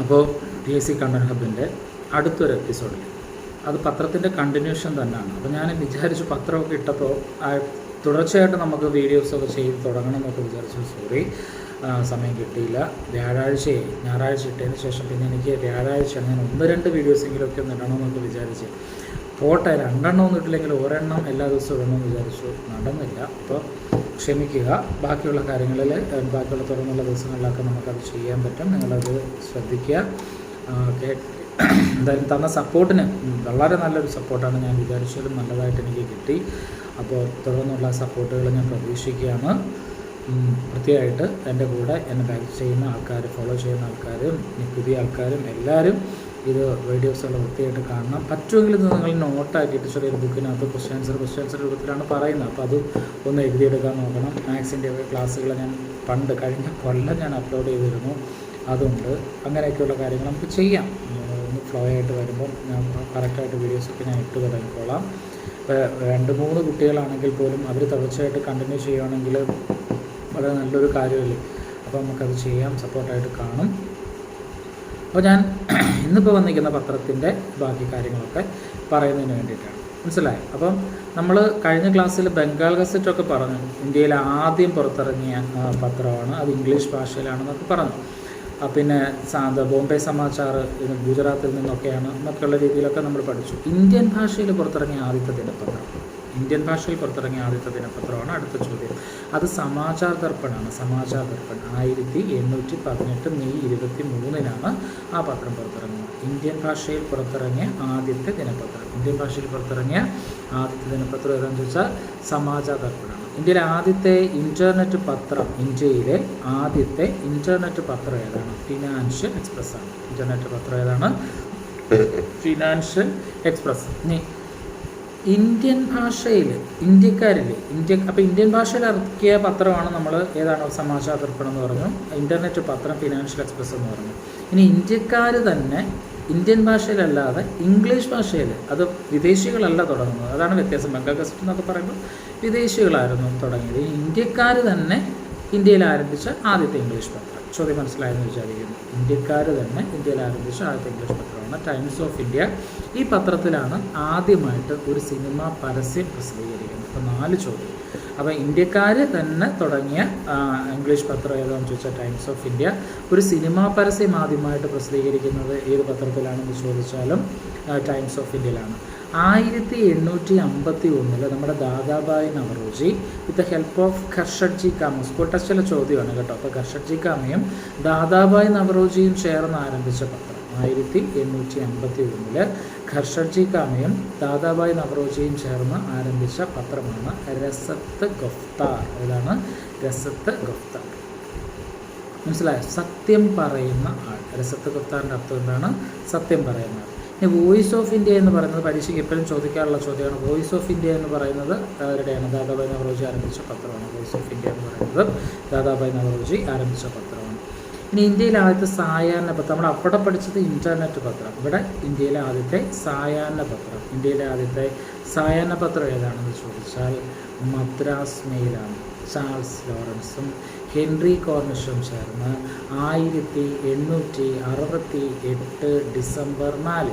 അപ്പോൾ PSC content ഹബിൻ്റെ അടുത്തൊരു എപ്പിസോഡിൽ അത് പത്രത്തിൻ്റെ കണ്ടിന്യൂഷൻ തന്നെയാണ്. അപ്പോൾ ഞാൻ വിചാരിച്ചു പത്രമൊക്കെ ഇട്ടപ്പോൾ തുടർച്ചയായിട്ട് നമുക്ക് വീഡിയോസൊക്കെ ചെയ്ത് തുടങ്ങണം എന്നൊക്കെ വിചാരിച്ചു. സോറി, സമയം കിട്ടിയില്ല. ഞായറാഴ്ച ഇട്ടതിന് ശേഷം പിന്നെ എനിക്ക് വ്യാഴാഴ്ച ഞാൻ 1-2 വീഡിയോസെങ്കിലുമൊക്കെ ഒന്ന് ഇടണമെന്നൊക്കെ വിചാരിച്ച് പോട്ടെ. 2 ഒന്നും ഇട്ടില്ലെങ്കിൽ ഒരെണ്ണം എല്ലാ ദിവസവും ഇടണമെന്ന് വിചാരിച്ചു, നടന്നില്ല. അപ്പോൾ ക്ഷമിക്കുക. ബാക്കിയുള്ള കാര്യങ്ങളിൽ ബാക്കിയുള്ള തുറന്നുള്ള ദിവസങ്ങളിലൊക്കെ നമുക്കത് ചെയ്യാൻ പറ്റും. നിങ്ങളത് ശ്രദ്ധിക്കുക. ഓക്കെ, എന്തായാലും തന്ന സപ്പോർട്ടിന് വളരെ നല്ലൊരു സപ്പോർട്ടാണ്. ഞാൻ വിചാരിച്ചാലും നല്ലതായിട്ട് എനിക്ക് കിട്ടി. അപ്പോൾ തുടർന്നുള്ള സപ്പോർട്ടുകൾ ഞാൻ പ്രതീക്ഷിക്കുകയാണ്. കൃത്യമായിട്ട് എൻ്റെ കൂടെ എന്നെ ബാക്ക് ചെയ്യുന്ന ആൾക്കാർ, ഫോളോ ചെയ്യുന്ന ആൾക്കാരും പുതിയ ആൾക്കാരും എല്ലാവരും ഇത് വീഡിയോസുകൾ വൃത്തിയായിട്ട് കാണണം. പറ്റുമെങ്കിൽ ഇത് നിങ്ങൾ നോട്ടാക്കിയിട്ട് ചെറിയൊരു ബുക്കിനകത്ത് ക്വസ്റ്റ്യൻസ് രൂപത്തിലാണ് പറയുന്നത്. അപ്പോൾ അത് ഒന്ന് എഴുതിയെടുക്കാൻ നോക്കണം. മാത്സിൻ്റെ ക്ലാസ്സുകൾ ഞാൻ കഴിഞ്ഞ കൊല്ലം ഞാൻ അപ്ലോഡ് ചെയ്തിരുന്നു, അതുണ്ട്. അങ്ങനെയൊക്കെയുള്ള കാര്യങ്ങൾ നമുക്ക് ചെയ്യാം. ഒന്ന് ഫ്ലോ ആയിട്ട് വരുമ്പം ഞാൻ കറക്റ്റായിട്ട് വീഡിയോസൊക്കെ ഞാൻ ഇട്ട് തുടങ്ങിക്കോളാം. ഇപ്പോൾ 2-3 കുട്ടികളാണെങ്കിൽ പോലും അവർ തുടർച്ചയായിട്ട് കണ്ടിന്യൂ ചെയ്യുകയാണെങ്കിൽ വളരെ നല്ലൊരു കാര്യമല്ലേ. അപ്പോൾ നമുക്കത് ചെയ്യാം, സപ്പോർട്ടായിട്ട് കാണും. അപ്പോൾ ഞാൻ ഇന്നിപ്പോൾ വന്നിരിക്കുന്ന പത്രത്തിൻ്റെ ബാക്കി കാര്യങ്ങളൊക്കെ പറയുന്നതിന് വേണ്ടിയിട്ടാണ്. മനസ്സിലായി? അപ്പം നമ്മൾ കഴിഞ്ഞ ക്ലാസ്സിൽ ബംഗാൾ ഗസറ്റൊക്കെ പറഞ്ഞു. ഇന്ത്യയിൽ ആദ്യം പുറത്തിറങ്ങിയ പത്രമാണ്, അത് ഇംഗ്ലീഷ് ഭാഷയിലാണെന്നൊക്കെ പറഞ്ഞു. പിന്നെ ബോംബെ സമാചാർ ഗുജറാത്തിൽ നിന്നൊക്കെയാണ് എന്നൊക്കെയുള്ള രീതിയിലൊക്കെ നമ്മൾ പഠിച്ചു. ഇന്ത്യൻ ഭാഷയിൽ പുറത്തിറങ്ങിയ ആദ്യത്തെ ദിനപത്രമാണ് അടുത്ത ചോദ്യം. അത് സമാചാർ ദർപ്പണാണ്. 1818 മെയ് 23-നാണ് ആ പത്രം പുറത്തിറങ്ങുന്നത്. ഇന്ത്യൻ ഭാഷയിൽ പുറത്തിറങ്ങിയ ആദ്യത്തെ ദിനപത്രം ഏതാണെന്ന് ചോദിച്ചാൽ സമാചാർ ദർപ്പണാണ്. ഇന്ത്യയിലെ ആദ്യത്തെ ഇൻ്റർനെറ്റ് പത്രം ഏതാണ്? ഫിനാൻഷ്യൽ എക്സ്പ്രസ് ആണ്. ഇൻ്റർനെറ്റ് പത്രം ഏതാണ്? Financial express. ഇനി ഇന്ത്യൻ ഭാഷയിൽ അപ്പോൾ ഇന്ത്യൻ ഭാഷയിൽ ഇറക്കിയ പത്രമാണ് നമ്മൾ ഏതാണ്? സമാചാർ ദർപ്പണം എന്ന് പറഞ്ഞു. ഇൻ്റർനെറ്റ് പത്രം ഫിനാൻഷ്യൽ എക്സ്പ്രസ് എന്ന് പറഞ്ഞു. ഇനി ഇന്ത്യക്കാർ തന്നെ ഇന്ത്യൻ ഭാഷയിലല്ലാതെ ഇംഗ്ലീഷ് ഭാഷയിൽ, അത് വിദേശികളല്ല തുടങ്ങുന്നത്, അതാണ് വ്യത്യാസം. ബംഗാൾ ഗസറ്റ് എന്നൊക്കെ പറയുമ്പോൾ വിദേശികളായിരുന്നു തുടങ്ങിയത്. ഇന്ത്യക്കാർ തന്നെ ഇന്ത്യയിൽ ആരംഭിച്ച ആദ്യത്തെ ഇംഗ്ലീഷ് പത്രം. ചോദ്യം മനസ്സിലായെന്ന് വിചാരിക്കുന്നു. ഇന്ത്യക്കാർ തന്നെ ഇന്ത്യയിൽ ആരംഭിച്ച ആദ്യത്തെ ഇംഗ്ലീഷ് പത്രമാണ് ടൈംസ് ഓഫ് ഇന്ത്യ. ഈ പത്രത്തിലാണ് ആദ്യമായിട്ട് ഒരു സിനിമ പരസ്യം പ്രസിദ്ധീകരിക്കുന്നത്. അപ്പോൾ 4 ചോദ്യം. അപ്പോൾ ഇന്ത്യക്കാർ തന്നെ തുടങ്ങിയ ഇംഗ്ലീഷ് പത്രം ഏതാണെന്ന് ചോദിച്ചാൽ ടൈംസ് ഓഫ് ഇന്ത്യ. ഒരു സിനിമാ പരസ്യം ആദ്യമായിട്ട് പ്രസിദ്ധീകരിക്കുന്നത് ഏത് പത്രത്തിലാണെന്ന് ചോദിച്ചാലും ടൈംസ് ഓഫ് ഇന്ത്യയിലാണ്. 1851 നമ്മുടെ Dadabhai Naoroji with the help of Khurshedji Cama, school ടെസ്റ്റിലെ ചോദ്യമാണ് കേട്ടോ. അപ്പോൾ ഖർഷഡ്ജി കാമയും ദാദാഭായ് നവറോജിയും ചേർന്ന് ആരംഭിച്ച പത്രം 1851 ഖർഷഡ്ജി കാമയും ദാദാഭായ് നവറോജിയും ചേർന്ന് ആരംഭിച്ച പത്രമാണ് രസത്ത് ഗുഫ്താർ. ഏതാണ്? രസത്ത് ഗുഫ്താർ. മനസ്സിലായോ? സത്യം പറയുന്ന ആൾ. രസത്ത് ഗുഫ്താറിൻ്റെ അർത്ഥം എന്താണ്? സത്യം പറയുന്ന ആൾ. ഇനി വോയിസ് ഓഫ് ഇന്ത്യ എന്ന് പറയുന്നത് പരീക്ഷയ്ക്ക് എപ്പോഴും ചോദിക്കാറുള്ള ചോദ്യമാണ്. വോയിസ് ഓഫ് ഇന്ത്യ എന്ന് പറയുന്നത് അവരുടെയാണ്, ദാദാഭായ് നവറോജി ആരംഭിച്ച പത്രമാണ്. വോയിസ് ഓഫ് ഇന്ത്യ എന്ന് പറയുന്നത് ദാദാഭായ് നവറോജി ആരംഭിച്ച പത്രമാണ്. ഇനി ഇന്ത്യയിലെ ആദ്യത്തെ സായാഹ്ന പത്രം, നമ്മൾ അവിടെ പഠിച്ചത് ഇൻ്റർനെറ്റ് പത്രം, ഇവിടെ ഇന്ത്യയിലെ ആദ്യത്തെ സായാഹ്ന പത്രം ഏതാണെന്ന് ചോദിച്ചാൽ മദ്രാസ് മെയിലാണ്. ചാൾസ് ലോറൻസും ഹെൻറി കോർണിഷും ചേർന്ന് 1868 ഡിസംബർ 4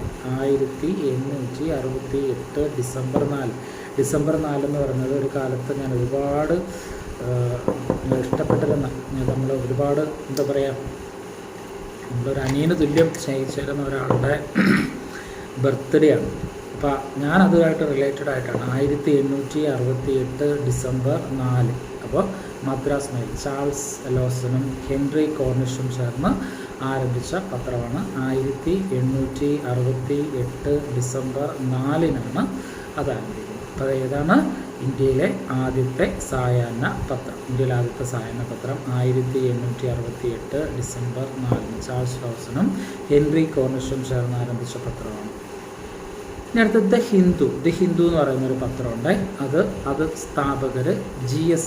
ഡിസംബർ 4 എന്ന് പറയുന്നത് ഒരു കാലത്ത് ഞാൻ ഒരുപാട് ഇഷ്ടപ്പെട്ടിരുന്ന, നമ്മൾ ഒരുപാട് എന്താ പറയുക, നമ്മളൊരു അനിയന് തുല്യം സ്നേഹിച്ചിരുന്ന ഒരാളുടെ ബർത്ത്ഡേ ആണ്. അപ്പോൾ ഞാൻ അതുമായിട്ട് റിലേറ്റഡ് ആയിട്ടാണ് 1868 ഡിസംബർ 4. അപ്പോൾ മദ്രാസ് മെയിൽ ചാൾസ് ലോസനും ഹെൻറി കോർണിഷും ചേർന്ന് ആരംഭിച്ച പത്രമാണ്. 1868 ഡിസംബർ 4-നാണ് അത് ആരംഭിക്കുന്നത്. അപ്പോൾ ഏതാണ്? ഇന്ത്യയിലെ ആദ്യത്തെ സായാഹ്ന പത്രം. 1868 ഡിസംബർ 4 ചാൾസ് ലോസനും ഹെൻറി കോർണിഷും ചേർന്ന് ആരംഭിച്ച പത്രമാണ്. ഇനി അടുത്ത ദ ഹിന്ദു എന്ന് പറയുന്നൊരു പത്രമുണ്ട്. അത് സ്ഥാപകർ GS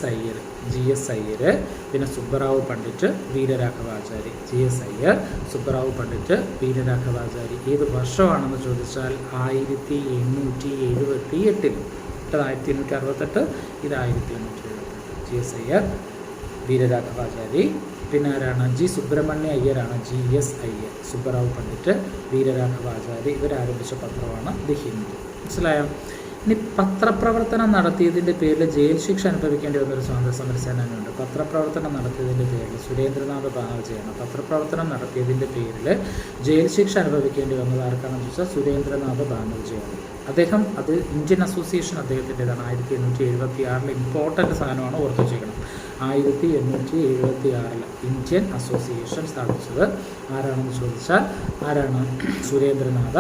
അയ്യർ, പിന്നെ സുബ്ബറാവു പണ്ഡിറ്റ്, വീരരാഘവാചാരി. GS അയ്യർ, സുബ്ബറാവു പണ്ഡിറ്റ്, വീരരാഘവാചാരി. ഏത് വർഷമാണെന്ന് ചോദിച്ചാൽ 1878. 1868, ഇത് 1878. GS അയ്യർ, വീരരാഘവാചാരി, പിന്നെ ആരാണ്? ജി സുബ്രഹ്മണ്യ അയ്യരാണ് GS അയ്യർ. സുബ്ബറാവ് പണ്ഡിറ്റ്, വീരരാഘവാചാര്യ ഇവരാരംഭിച്ച പത്രമാണ് ദി ഹിന്ദു. മനസ്സിലായോ? ഇനി പത്രപ്രവർത്തനം നടത്തിയതിൻ്റെ പേരിൽ ജയിൽ ശിക്ഷ അനുഭവിക്കേണ്ടി വന്നൊരു സ്വാതന്ത്ര്യ സമര സേനാനിയുണ്ട്. പത്രപ്രവർത്തനം നടത്തിയതിൻ്റെ പേരിൽ സുരേന്ദ്രനാഥ് ബാനർജിയാണ്. പത്രപ്രവർത്തനം നടത്തിയതിൻ്റെ പേരിൽ ജയിൽ ശിക്ഷ അനുഭവിക്കേണ്ടി വന്നത് ആർക്കാണെന്ന് ചോദിച്ചാൽ സുരേന്ദ്രനാഥ് ബാനർജിയാണ്. അദ്ദേഹം അത് ഇന്ത്യൻ അസോസിയേഷൻ അദ്ദേഹത്തിൻ്റെതാണ്. 1876 ഇമ്പോർട്ടൻ്റ് സാധനമാണ്, ഓർത്ത് വെച്ചേക്കണം. 1876 ഇന്ത്യൻ അസോസിയേഷൻ സ്ഥാപിച്ചത് ആരാണെന്ന് ചോദിച്ചാൽ ആരാണ്? സുരേന്ദ്രനാഥ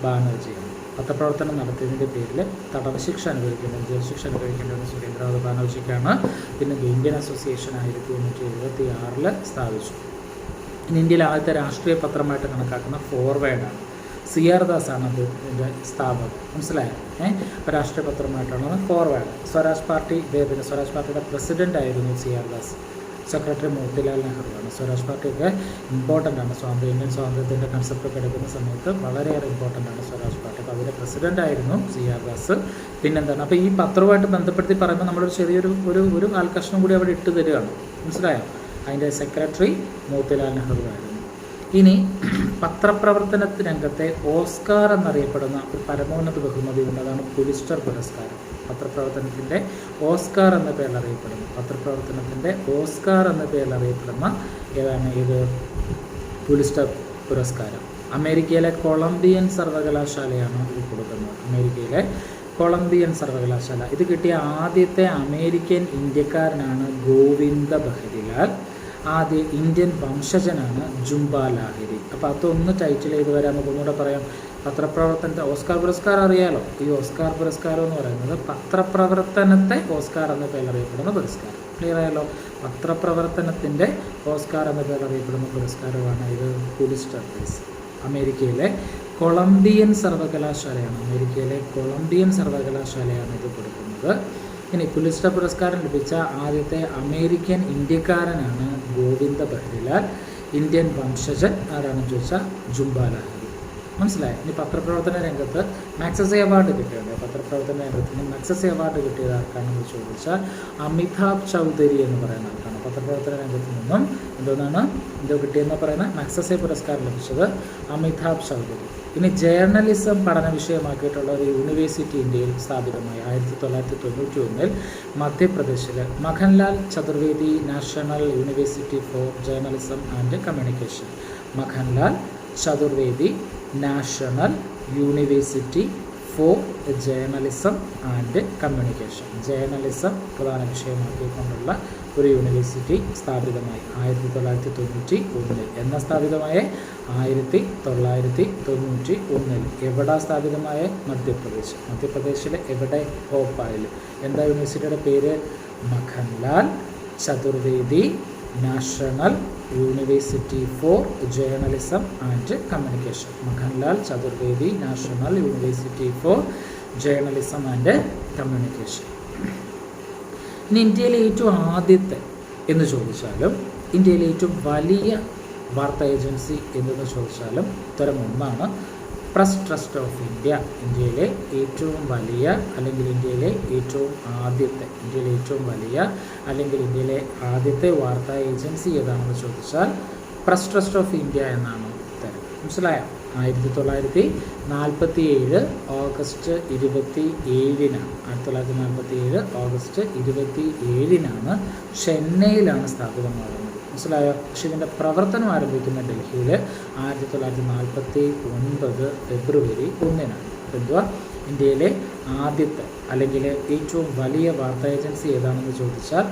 ബാനർജിയാണ്. പത്രപ്രവർത്തനം നടത്തിയതിൻ്റെ പേരിൽ തടവ് ശിക്ഷ അനുഭവിക്കേണ്ടത്, ജയിൽ ശിക്ഷ അനുഭവിക്കേണ്ടത് സുരേന്ദ്രനാഥ് ബാനർജിക്കാണ്. പിന്നെ ഇന്ത്യൻ അസോസിയേഷൻ 1876 സ്ഥാപിച്ചു. ഇനി ഇന്ത്യയിലെ ആദ്യത്തെ രാഷ്ട്രീയ പത്രമായിട്ട് കണക്കാക്കുന്ന ഫോർവേഡാണ്. CR ദാസാണ് അതിൻ്റെ സ്ഥാപകൻ. മനസ്സിലായോ? അപ്പോൾ രാഷ്ട്രീയ പത്രമായിട്ടാണ് ഫോർവേഡ്. സ്വരാജ് പാർട്ടി, ഇദ്ദേഹത്തിൻ്റെ സ്വരാജ് പാർട്ടിയുടെ പ്രസിഡൻ്റ് ആയിരുന്നു CR ദാസ്. സെക്രട്ടറി മോത്തിലാൽ നെഹ്റുവാണ്. സ്വരാജ് പാർട്ടിയൊക്കെ ഇമ്പോർട്ടൻ്റ് ആണ്. ഇന്ത്യൻ സ്വാതന്ത്ര്യത്തിൻ്റെ കൺസെപ്റ്റൊക്കെ എടുക്കുന്ന സമയത്ത് വളരെയേറെ ഇമ്പോർട്ടൻ്റ് ആണ് സ്വരാജ് പാർട്ടി. അപ്പോൾ അതിൻ്റെ പ്രസിഡൻ്റ് ആയിരുന്നു CR ദാസ്. പിന്നെന്താണ്, അപ്പോൾ ഈ പത്രവുമായിട്ട് ബന്ധപ്പെടുത്തി പറയുമ്പോൾ നമ്മളൊരു ചെറിയൊരു ഒരു ആൽക്കഷ്ണം കൂടി അവിടെ ഇട്ട് തരികയാണ്. മനസ്സിലായോ? അതിൻ്റെ സെക്രട്ടറി മോത്തിലാൽ നെഹ്റു ആയിരുന്നു. ഇനി പത്രപ്രവർത്തനത്തിന് രംഗത്തെ ഓസ്കാർ എന്നറിയപ്പെടുന്ന ഒരു പരമോന്നത ബഹുമതിയുണ്ട്. അതാണ് പുലിസ്റ്റർ പുരസ്കാരം. പത്രപ്രവർത്തനത്തിൻ്റെ ഓസ്കാർ എന്ന പേരിൽ അറിയപ്പെടുന്നു. പത്രപ്രവർത്തനത്തിൻ്റെ ഓസ്കാർ എന്ന പേരിൽ അറിയപ്പെടുന്ന ഏതാണ്? ഇത് പുലിസ്റ്റർ പുരസ്കാരം. അമേരിക്കയിലെ കൊളംബിയൻ സർവകലാശാലയാണ് ഇത് കൊടുക്കുന്നത്. അമേരിക്കയിലെ കൊളംബിയൻ സർവകലാശാല. ഇത് കിട്ടിയ ആദ്യത്തെ അമേരിക്കൻ ഇന്ത്യക്കാരനാണ് ഗോവിന്ദ ബഹരിലാൽ. ആദ്യ ഇന്ത്യൻ വംശജനാണ് ജുംബാ ലാഹിരി. അപ്പോൾ അതൊന്ന് ടൈറ്റിൽ ചെയ്ത് വരാൻ നമുക്കൊന്നുകൂടെ പറയാം. പത്രപ്രവർത്തനത്തെ ഓസ്കാർ പുരസ്കാരം അറിയാലോ. ഈ ഓസ്കാർ പുരസ്കാരം എന്ന് പറയുന്നത് പത്രപ്രവർത്തനത്തെ ഓസ്കാർ എന്ന പേരിൽ അറിയപ്പെടുന്ന പുരസ്കാരം. ക്ലിയർ ആയല്ലോ? പത്രപ്രവർത്തനത്തിൻ്റെ ഓസ്കാർ എന്ന പേരിൽ അറിയപ്പെടുന്ന പുരസ്കാരമാണ് ഇത് പുലിസ്റ്റർ പ്രൈസ്. അമേരിക്കയിലെ കൊളംബിയൻ സർവകലാശാലയാണ്. അമേരിക്കയിലെ കൊളംബിയൻ സർവകലാശാലയാണ് ഇത് കൊടുക്കുന്നത്. ഇനി പുലിസ്റ്റർ പുരസ്കാരം ലഭിച്ച ആദ്യത്തെ അമേരിക്കൻ ഇന്ത്യക്കാരനാണ് ഗോവിന്ദ ബഹരിലാൽ. ഇന്ത്യൻ വംശജൻ ആരാണെന്ന് ചോദിച്ചാൽ ജുംബാ ലാഹിരി. മനസ്സിലായി? ഇനി പത്രപ്രവർത്തന രംഗത്ത് മാക്സസെ അവാർഡ് കിട്ടിയത്, പത്രപ്രവർത്തന രംഗത്തിന് മാക്സസെ അവാർഡ് കിട്ടിയത് ആർക്കാണെന്ന് ചോദിച്ചാൽ അമിതാഭ് ചൗധരി എന്ന് പറയുന്ന ആൾക്കാണ്. പത്രപ്രവർത്തന രംഗത്ത് നിന്നും എന്തോ കിട്ടിയെന്ന് പറയുന്ന മാക്സസെ പുരസ്കാരം ലഭിച്ചത് അമിതാഭ് ചൗധരി. ഇനി ജേർണലിസം പഠന വിഷയമാക്കിയിട്ടുള്ള ഒരു യൂണിവേഴ്സിറ്റി ഇന്ത്യയിൽ സ്ഥാപിതമായി 1991 മധ്യപ്രദേശിലെ Makhanlal Chaturvedi national university for journalism and communication. Makhanlal Chaturvedi national university for journalism and communication. Journalism പ്രധാന വിഷയമാക്കിക്കൊണ്ടുള്ള ഒരു യൂണിവേഴ്സിറ്റി സ്ഥാപിതമായി 1991. എന്ന സ്ഥാപിതമായ 1991. എവിടെ സ്ഥാപിതമായ? മധ്യപ്രദേശ്. മധ്യപ്രദേശിലെ എവിടെ? ഭോപ്പാലിൽ. എന്താ യൂണിവേഴ്സിറ്റിയുടെ പേര്? Makhanlal Chaturvedi national university for journalism and communication. Makhanlal Chaturvedi national university for journalism and communication. ഇനി ഇന്ത്യയിലെ ഏറ്റവും ആദ്യത്തെ എന്ന് ചോദിച്ചാലും ഇന്ത്യയിലെ ഏറ്റവും വലിയ വാർത്താ ഏജൻസി എന്തെന്ന് ചോദിച്ചാലും ഉത്തരം ഒന്നാണ് പ്രസ് ട്രസ്റ്റ് ഓഫ് ഇന്ത്യ. ഇന്ത്യയിലെ ഏറ്റവും വലിയ അല്ലെങ്കിൽ ഇന്ത്യയിലെ ഏറ്റവും വലിയ അല്ലെങ്കിൽ ഇന്ത്യയിലെ ആദ്യത്തെ വാർത്താ ഏജൻസി ഏതാണെന്ന് ചോദിച്ചാൽ പ്രസ് ട്രസ്റ്റ് ഓഫ് ഇന്ത്യ എന്നാണ് ഉത്തരം. മനസ്സിലായോ? 1947 ഓഗസ്റ്റ് 27 ചെന്നൈയിലാണ് സ്ഥാപിതമാകുന്നത്. മനസ്സിലായോ? പക്ഷേ ഇതിൻ്റെ പ്രവർത്തനം ആരംഭിക്കുന്ന ഡൽഹിയിൽ 1949 ഫെബ്രുവരി 1. എന്തുവാ? ഇന്ത്യയിലെ ആദ്യത്തെ അല്ലെങ്കിൽ ഏറ്റവും വലിയ വാർത്താ ഏജൻസി ഏതാണെന്ന് ചോദിച്ചാൽ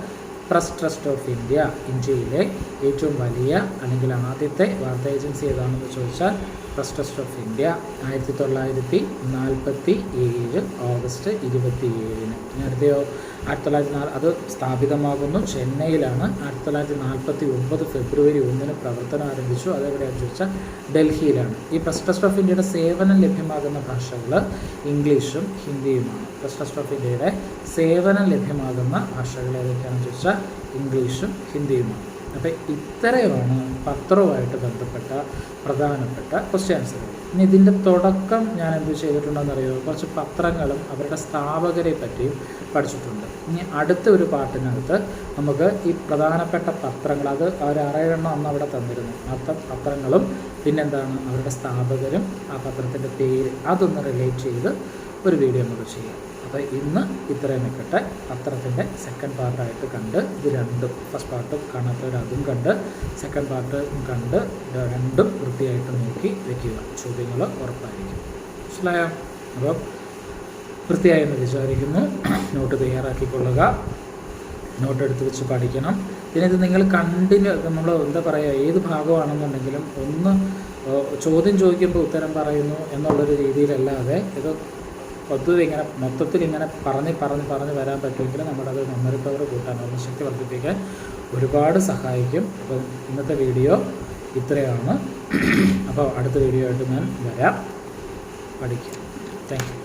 പ്രസ് ട്രസ്റ്റ് ഓഫ് ഇന്ത്യ. ഇന്ത്യയിലെ ഏറ്റവും വലിയ അല്ലെങ്കിൽ ആദ്യത്തെ വാർത്താ ഏജൻസി ഏതാണെന്ന് ചോദിച്ചാൽ press trust of India. 1947 August 27. അടുത്തയോ 1904 അത് സ്ഥാപിതമാകുന്നു ചെന്നൈയിലാണ്. 1949 ഫെബ്രുവരി 1 പ്രവർത്തനം ആരംഭിച്ചു. അതെവിടെയാണെന്ന് ചോദിച്ചാൽ ഡൽഹിയിലാണ്. ഈ പ്രസ് ട്രസ്റ്റ് ഓഫ് ഇന്ത്യയുടെ സേവനം ലഭ്യമാകുന്ന ഭാഷകൾ ഇംഗ്ലീഷും ഹിന്ദിയുമാണ്. പ്രസ് ട്രസ്റ്റ് ഓഫ് ഇന്ത്യയുടെ സേവനം ലഭ്യമാകുന്ന ഭാഷകൾ ഏതൊക്കെയാണെന്ന് ചോദിച്ചാൽ ഇംഗ്ലീഷും ഹിന്ദിയുമാണ്. അപ്പോൾ ഇത്രയുമാണ് പത്രവുമായിട്ട് ബന്ധപ്പെട്ട പ്രധാനപ്പെട്ട ക്വസ്റ്റ്യൻ ആൻസറുകൾ. ഇനി ഇതിൻ്റെ തുടക്കം ഞാൻ എന്ത് ചെയ്തിട്ടുണ്ടെന്നറിയോ, കുറച്ച് പത്രങ്ങളും അവരുടെ സ്ഥാപകരെ പറ്റിയും പഠിച്ചിട്ടുണ്ട്. ഇനി അടുത്ത ഒരു പാട്ടിനകത്ത് നമുക്ക് ഈ പ്രധാനപ്പെട്ട പത്രങ്ങൾ, അത് ഒരു 6 എണ്ണം അന്ന് അവിടെ തന്നിരുന്നു, ആ പത്രങ്ങളും പിന്നെന്താണ് അവരുടെ സ്ഥാപകരും ആ പത്രത്തിൻ്റെ പേര്, അതൊന്ന് റിലേറ്റ് ചെയ്ത് ഒരു വീഡിയോ നമുക്ക് ചെയ്യാം. അപ്പോൾ ഇന്ന് ഇത്രയും നിൽക്കട്ടെ. പത്രത്തിൻ്റെ സെക്കൻഡ് പാർട്ടായിട്ട് കണ്ട്, ഇത് രണ്ടും ഫസ്റ്റ് പാർട്ടും കാണാത്തവർ അതും കണ്ട് സെക്കൻഡ് പാർട്ട് കണ്ട് രണ്ടും വൃത്തിയായിട്ട് നോക്കി വയ്ക്കുക. ചോദ്യങ്ങൾ ഉറപ്പായിരിക്കും. മനസ്സിലായോ? അപ്പോൾ വൃത്തിയായി എന്ന് വിചാരിക്കുന്നു. നോട്ട് തയ്യാറാക്കിക്കൊള്ളുക, നോട്ട് എടുത്ത് വെച്ച് പഠിക്കണം. പിന്നെ ഇത് നിങ്ങൾ നമ്മൾ എന്താ പറയുക, ഏത് ഭാഗമാണെന്നുണ്ടെങ്കിലും ഒന്ന് ചോദ്യം ചോദിക്കുമ്പോൾ ഉത്തരം പറയുന്നു എന്നുള്ളൊരു രീതിയിലല്ലാതെ ഇത് പൊതുവെ ഇങ്ങനെ മൊത്തത്തിൽ ഇങ്ങനെ പറഞ്ഞ് വരാൻ പറ്റുമെങ്കിൽ നമ്മളത് മെമ്മറി പവർ കൂട്ടാൻ, ഓർമ്മശക്തി വർദ്ധിപ്പിക്കാൻ ഒരുപാട് സഹായിക്കും. അപ്പോൾ ഇന്നത്തെ വീഡിയോ ഇത്രയാണ്. അപ്പോൾ അടുത്ത വീഡിയോ ആയിട്ട് ഞാൻ വരാം. പഠിക്കാം. Thank you.